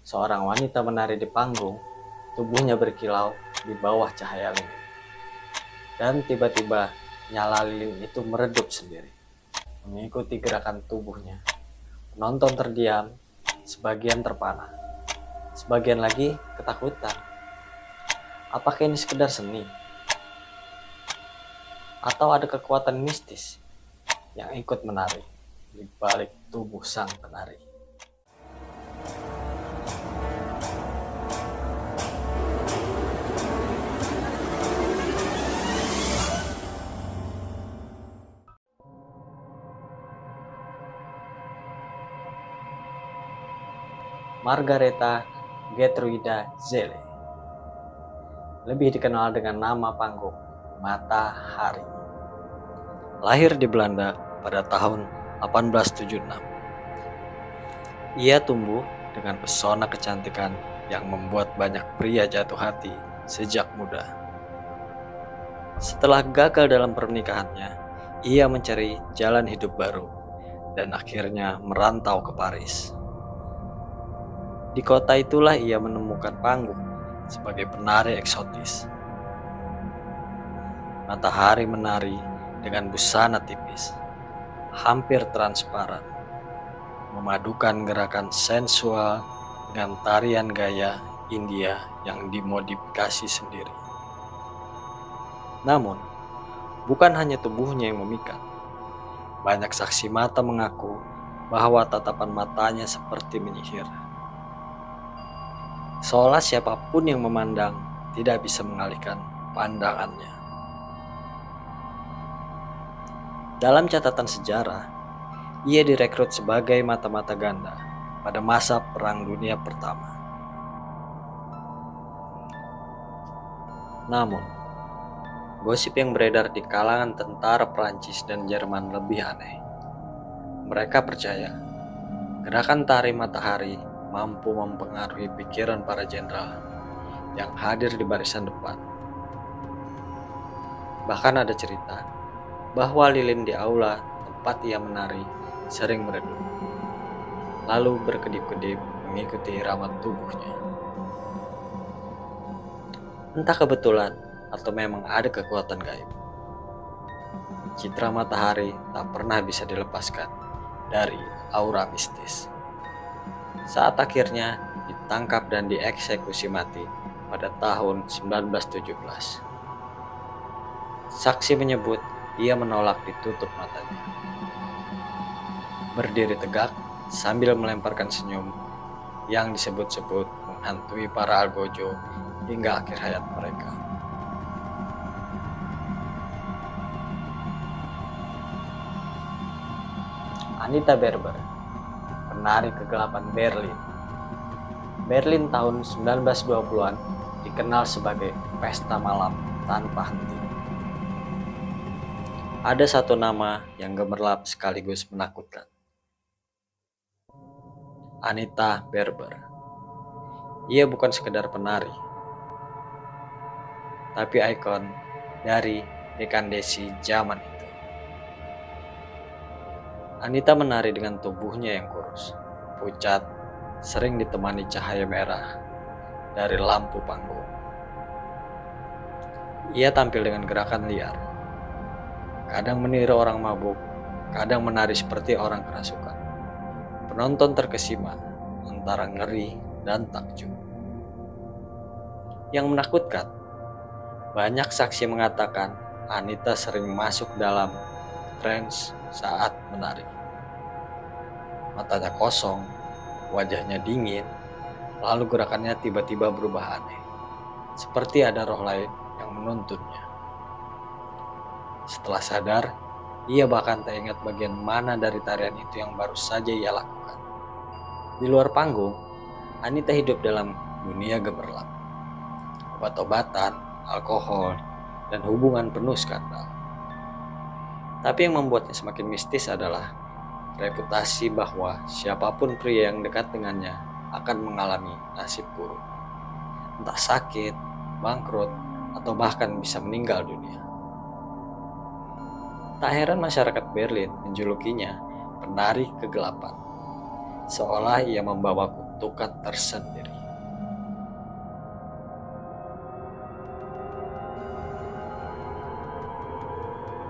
Seorang wanita menari di panggung, tubuhnya berkilau di bawah cahaya lilin. Dan tiba-tiba nyala lilin itu meredup sendiri, mengikuti gerakan tubuhnya. Penonton terdiam, sebagian terpana, sebagian lagi ketakutan. Apakah ini sekedar seni? Atau ada kekuatan mistis yang ikut menari di balik tubuh sang penari? Margareta Gertruida Zelle, lebih dikenal dengan nama panggung Matahari. Lahir di Belanda pada tahun 1876. Ia tumbuh dengan pesona kecantikan yang membuat banyak pria jatuh hati sejak muda. Setelah gagal dalam pernikahannya, ia mencari jalan hidup baru dan akhirnya merantau ke Paris. Di kota itulah ia menemukan panggung sebagai penari eksotis. Matahari menari dengan busana tipis, hampir transparan, memadukan gerakan sensual dengan tarian gaya India yang dimodifikasi sendiri. Namun, bukan hanya tubuhnya yang memikat. Banyak saksi mata mengaku bahwa tatapan matanya seperti menyihir. Seolah siapapun yang memandang tidak bisa mengalihkan pandangannya. Dalam catatan sejarah, ia direkrut sebagai mata-mata ganda pada masa Perang Dunia Pertama. Namun, gosip yang beredar di kalangan tentara Prancis dan Jerman lebih aneh. Mereka percaya gerakan tari matahari mampu mempengaruhi pikiran para jenderal yang hadir di barisan depan. Bahkan ada cerita bahwa lilin di aula tempat ia menari sering meredup, lalu berkedip-kedip mengikuti irama tubuhnya. Entah kebetulan atau memang ada kekuatan gaib, citra matahari tak pernah bisa dilepaskan dari aura mistis. Saat akhirnya ditangkap dan dieksekusi mati pada tahun 1917. Saksi menyebut ia menolak ditutup matanya. Berdiri tegak sambil melemparkan senyum yang disebut-sebut menghantui para algojo hingga akhir hayat mereka. Anita Berber, penari kegelapan Berlin. Berlin tahun 1920-an dikenal sebagai pesta malam tanpa henti. Ada satu nama yang gemerlap sekaligus menakutkan. Anita Berber. Ia bukan sekedar penari, tapi ikon dari dekadesi zaman itu. Anita menari dengan tubuhnya yang kurus, pucat, sering ditemani cahaya merah dari lampu panggung. Ia tampil dengan gerakan liar, kadang meniru orang mabuk, kadang menari seperti orang kerasukan. Penonton terkesima antara ngeri dan takjub. Yang menakutkan, banyak saksi mengatakan Anita sering masuk dalam trance saat menari. Matanya kosong, wajahnya dingin, lalu gerakannya tiba-tiba berubah aneh, seperti ada roh lain yang menuntunnya. Setelah sadar, ia bahkan tak ingat bagian mana dari tarian itu yang baru saja ia lakukan. Di luar panggung, Anita hidup dalam dunia gemerlap. Obat-obatan, alkohol, dan hubungan penuh skandal. Tapi yang membuatnya semakin mistis adalah reputasi bahwa siapapun pria yang dekat dengannya akan mengalami nasib buruk. Entah sakit, bangkrut, atau bahkan bisa meninggal dunia. Tak heran masyarakat Berlin menjulukinya penari kegelapan, seolah ia membawa kutukan tersendiri.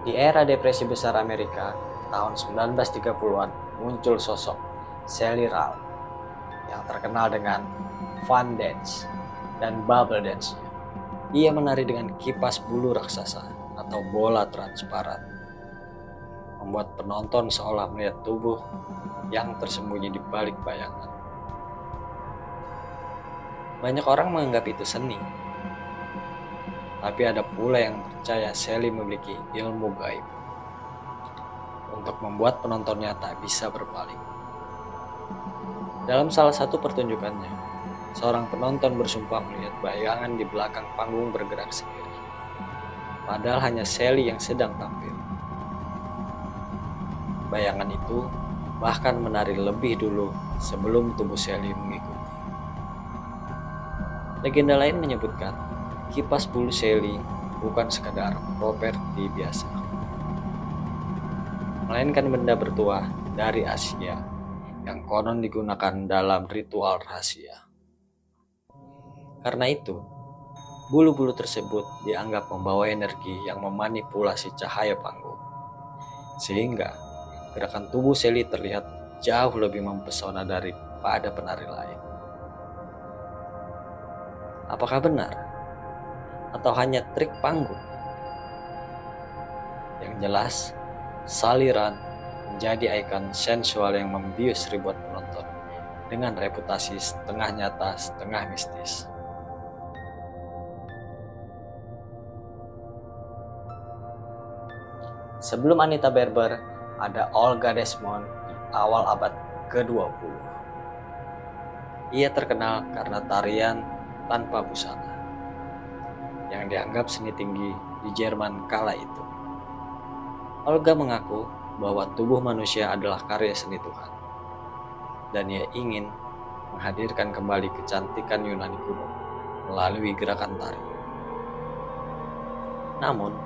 Di era depresi besar Amerika, tahun 1930-an muncul sosok Sally Ride yang terkenal dengan fun dance dan bubble dance. Ia menari dengan kipas bulu raksasa atau bola transparan, membuat penonton seolah melihat tubuh yang tersembunyi di balik bayangan. Banyak orang menganggap itu seni, tapi ada pula yang percaya Sally memiliki ilmu gaib untuk membuat penontonnya tak bisa berpaling. Dalam salah satu pertunjukannya, seorang penonton bersumpah melihat bayangan di belakang panggung bergerak sendiri, padahal hanya Sally yang sedang tampil. Bayangan itu bahkan menari lebih dulu sebelum tubuh Sally mengikuti. Legenda lain menyebutkan kipas bulu Sally bukan sekadar properti biasa, melainkan benda bertuah dari Asia yang konon digunakan dalam ritual rahasia. Karena itu, bulu-bulu tersebut dianggap membawa energi yang memanipulasi cahaya panggung, sehingga gerakan tubuh Sally terlihat jauh lebih mempesona daripada penari lain. Apakah benar? Atau hanya trik panggung? Yang jelas, Sally Ride menjadi ikon sensual yang membius ribuan penonton dengan reputasi setengah nyata, setengah mistis. Sebelum Anita Barber, ada Olga Desmond di awal abad ke-20. Ia terkenal karena tarian tanpa busana yang dianggap seni tinggi di Jerman kala itu. Olga mengaku bahwa tubuh manusia adalah karya seni Tuhan, dan ia ingin menghadirkan kembali kecantikan Yunani kuno melalui gerakan tari. Namun,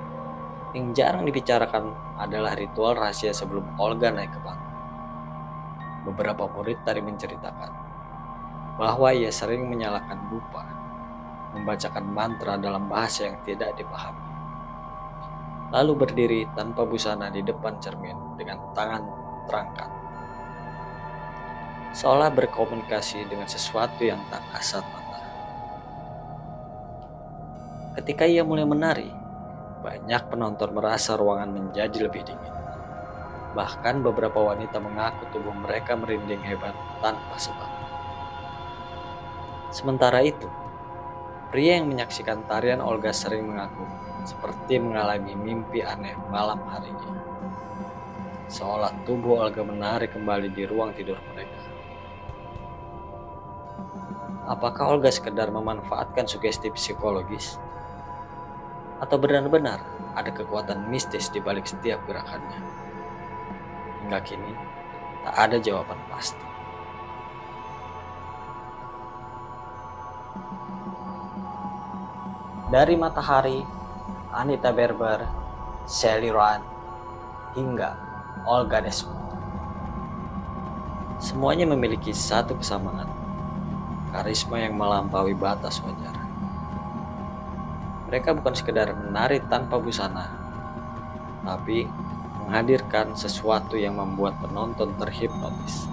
yang jarang dibicarakan adalah ritual rahasia sebelum Olga naik ke panggung. Beberapa murid tari menceritakan bahwa ia sering menyalakan dupa, membacakan mantra dalam bahasa yang tidak dipahami, lalu berdiri tanpa busana di depan cermin dengan tangan terangkat, seolah berkomunikasi dengan sesuatu yang tak kasat mata. Ketika ia mulai menari, banyak penonton merasa ruangan menjadi lebih dingin. Bahkan beberapa wanita mengaku tubuh mereka merinding hebat tanpa sebab. Sementara itu, pria yang menyaksikan tarian Olga sering mengaku seperti mengalami mimpi aneh malam harinya, seolah tubuh Olga menari kembali di ruang tidur mereka. Apakah Olga sekedar memanfaatkan sugesti psikologis? Atau benar-benar ada kekuatan mistis di balik setiap gerakannya? Hingga kini, tak ada jawaban pasti. Dari Matahari, Anita Barber, Sally Ride, hingga Olga Desmond, semuanya memiliki satu kesamaan, karisma yang melampaui batas wajar. Mereka bukan sekedar menari tanpa busana, tapi menghadirkan sesuatu yang membuat penonton terhipnotis.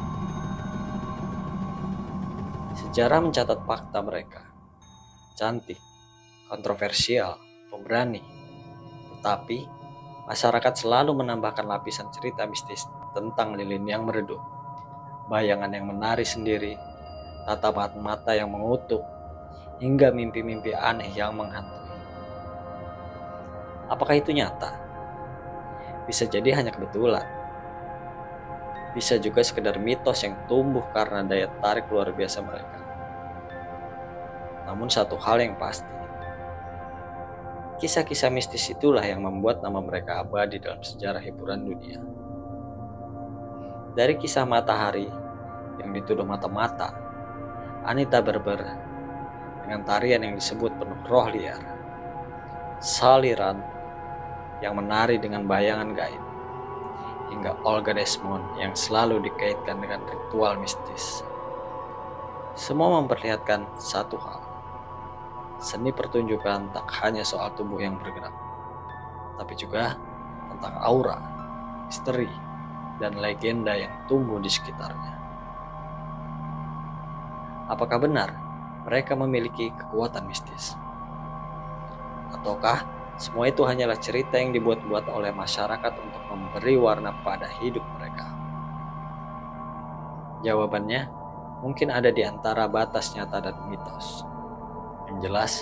Sejarah mencatat fakta mereka cantik, kontroversial, pemberani, tetapi masyarakat selalu menambahkan lapisan cerita mistis tentang lilin yang meredup, bayangan yang menari sendiri, tatapan mata yang mengutuk, hingga mimpi-mimpi aneh yang menghantui. Apakah itu nyata? Bisa jadi hanya kebetulan. Bisa juga sekedar mitos yang tumbuh karena daya tarik luar biasa mereka. Namun satu hal yang pasti, kisah-kisah mistis itulah yang membuat nama mereka abadi dalam sejarah hiburan dunia. Dari kisah Matahari yang dituduh mata-mata, Anita Barber dengan tarian yang disebut penuh roh liar, Sally Ride yang menari dengan bayangan gaib, hingga Olga Desmond yang selalu dikaitkan dengan ritual mistis. Semua memperlihatkan satu hal. Seni pertunjukan tak hanya soal tubuh yang bergerak, tapi juga tentang aura, misteri, dan legenda yang tumbuh di sekitarnya. Apakah benar mereka memiliki kekuatan mistis? Ataukah semua itu hanyalah cerita yang dibuat-buat oleh masyarakat untuk memberi warna pada hidup mereka? Jawabannya mungkin ada di antara batas nyata dan mitos. Yang jelas,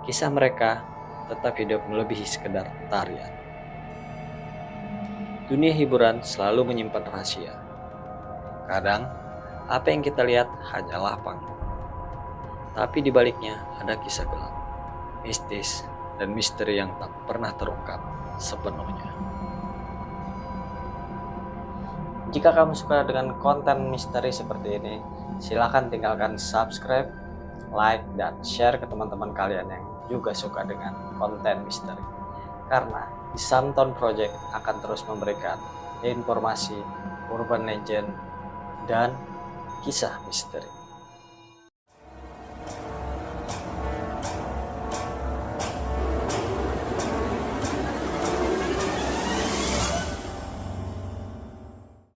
kisah mereka tetap hidup melebihi sekedar tarian. Dunia hiburan selalu menyimpan rahasia. Kadang, apa yang kita lihat hanyalah panggung. Tapi di baliknya ada kisah gelap, mistis, dan misteri yang tak pernah terungkap sepenuhnya. Jika kamu suka dengan konten misteri seperti ini, silakan tinggalkan subscribe, like, dan share ke teman-teman kalian yang juga suka dengan konten misteri. Karena di Samton Project akan terus memberikan informasi, urban legend, dan kisah misteri.